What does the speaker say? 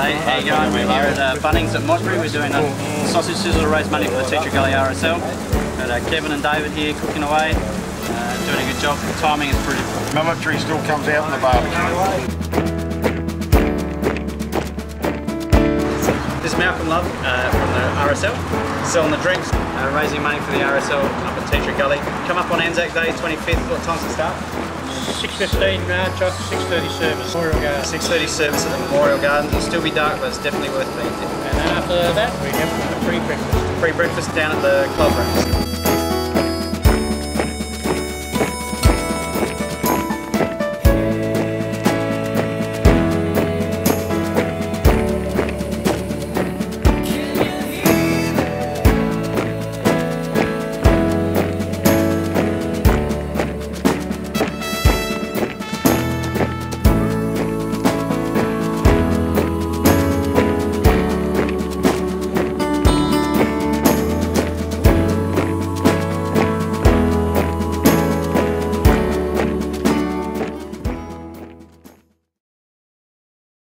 Hey, how you going? We're here at Bunnings at Modbury. We're doing a sausage sizzle raise money for the Tea Tree Gully RSL. Got Kevin and David here cooking away, doing a good job. The timing is brilliant. Military still comes out in the barbecue. This is Malcolm Love from the RSL, selling the drinks, raising money for the RSL up at Tea Tree Gully. Come up on Anzac Day, 25th. What time's it start? 6:15 march off, 6:30 service. Memorial Garden. 6:30 service at the Memorial Garden. It'll still be dark, but it's definitely worth being here. And then after that, we have a free breakfast. Free breakfast down at the club rooms.